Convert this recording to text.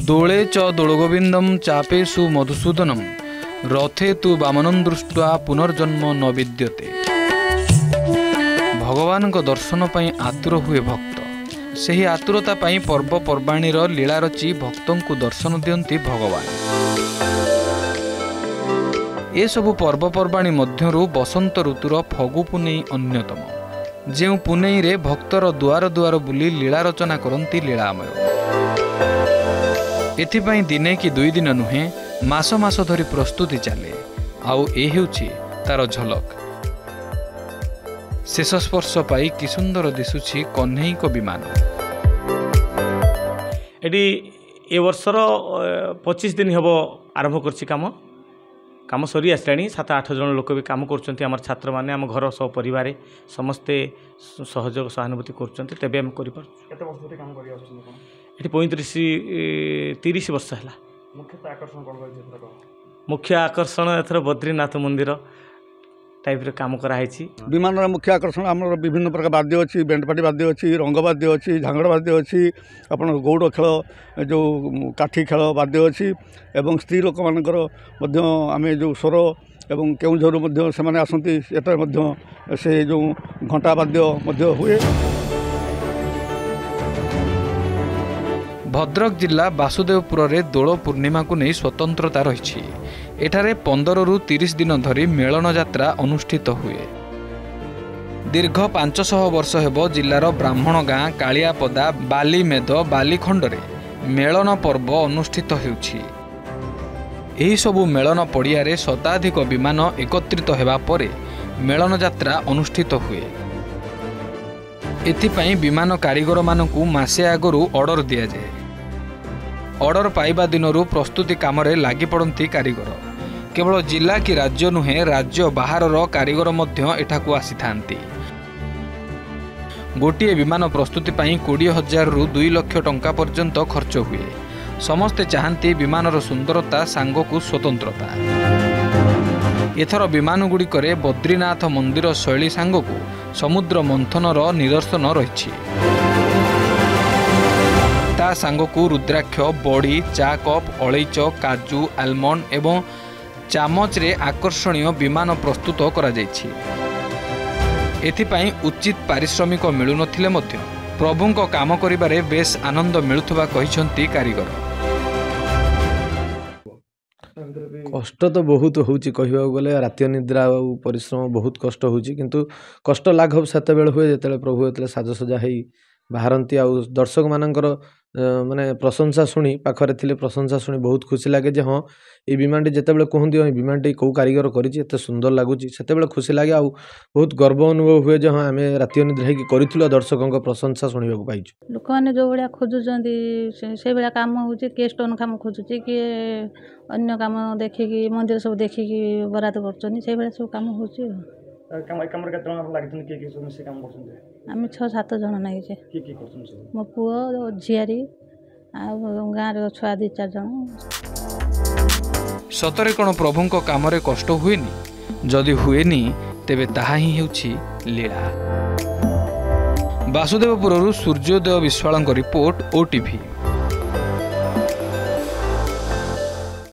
दोले च दोलगोविंदम चापेषु मधुसूदनम रथे तु वामनं दृष्ट्वा पुनर्जन्म न विद्यते। भगवान को दर्शन पाई आतुर हुए भक्त। ସେହି आतुरता पाई पर्वपर्वाणीर लीला रची भक्तों को दर्शन दियंती भगवान। ए सबु पर्वपर्वाणी मध्यरु बसंत ऋतुर फगु पुनेई अन्यतम, जेउ पुनेई रे भक्तर दुआर दुआर बुली लीला रचना करंती लीलामय। एथिपाई दिने कि दुई दिन नुहे मास मास धरी प्रस्तुति चले। आउ ए हेउछि तार झलक। शेष स्पर्श पाई कि सुंदर दिशुछि कन्हई को विमान। एटी ए वर्षर 25 दिन हम आरंभ करछि काम सरी आसलाणी। 7-8 जन लोक भी काम करछन्ती। हमर छात्र माने हम घर सब परिवार समस्ते सहयोग सहानुभूति करछन्ती। तबे हम करि पर केते वर्ष धरि काम करि आछन कोन एटी 35-30 वर्ष हला। मुख्य आकर्षण कोन होय छै? मुख्य आकर्षण एथर बद्रीनाथ मंदिर टाइप रे काम करा है। विमान मुख्य आकर्षण आम विभिन्न प्रकार वाद्य अच्छी, बेंटपाटी वाद्य अच्छी, रंगवाद्य अच्छी, झांगड़ वाद्य अच्छी, आप गौड़ खेल जो काठी खेल वाद्य अच्छी एवं स्त्री लोक मानकर आम जो स्वर एवं केउझर से आसती से जो घंटा वाद्य हुए। भद्रक जिला वासुदेवपुर रे दोल पूर्णिमा को नहीं स्वतंत्रता रही। एठारे 15 रु 30 दिन धरी मेलन यात्रा अनुष्ठित हुए। दीर्घ 500 वर्ष हेब जिलार ब्राह्मण गाँ कालियापदा बालीमेद बालीखंडरे मेलन पर्व अनुष्ठित होउछि। एही सबु मेलन पड़िया रे शताधिक विमान एकत्रित हेबा परे मेलन यात्रा अनुष्ठित हुए। एथिपाई विमान कारीगर मानकु मासे आगरु ऑर्डर दिया जाए। ऑर्डर पाइबा दिनरू प्रस्तुति काम रे लागी पड़ती कारीगर। केवल जिला कि राज्य नुहे राज्य बाहर कारीगर मध्य एठाकू आसी थांती। गोटिए विमान प्रस्तुति पाई 20,000 रु 2 लाख टंका पर्यंत खर्च हुए। समस्ते चाहती विमानर सुंदरता सांगकू स्वतंत्रता। एथर विमान गुड़िकरे बद्रीनाथ मंदिर शैली सांगकू समुद्र मंथनर निदर्शन रही। ता सांगकू रुद्राक्ष, बड़ी, चा कप, अलैच, काजू, आलमंड एवं चामच रे आकर्षणीय विमान प्रस्तुत करा जायछि। एथिपाई उचित पारिश्रमिक मिलु नथिले मध्य प्रभुंको काम करिबारे बेस आनंद मिलुथबा कहिसंती कारीगर। कष्ट तो बहुत होउची कहबा गले। राति निद्रा और परिश्रम बहुत कष्ट होउची, किंतु कष्ट लाघव सेते बेल हुए जेतेले प्रभु एतले साजसजा हेई बाहरंती। आ दर्शक मानकर माने प्रशंसा शुणी पाखरे थिले प्रशंसा शुणी बहुत खुशी लगे जे हाँ ये विमानटी जितेबाला कहते हैं विमानटी कौ कारीगर करते सुंदर लगुच से खुशी लगे। आ बहुत गर्व अनुभव हुए जे हाँ आम राति निद्रा होगी करूँ दर्शकों प्रशंसा शुणा पाई। लोक मैंने जो भाया खोजुंट से भाया कम हो किए स्टोन काम खोजुचे किए अन्य कम देखिकी मंदिर सब देखिकी बराद कर सब कम हो। आम 6-7 जन नाइचे। मो पुओ झियारी गाँव छुआ 2-4 जन। सतरे कौन प्रभु काम रे कष्ट हुएनी? जदि हुएनी तेबे ताहा ही हेउछि लीला। वासुदेवपुर सूर्योदय विश्वाल रिपोर्ट OTV।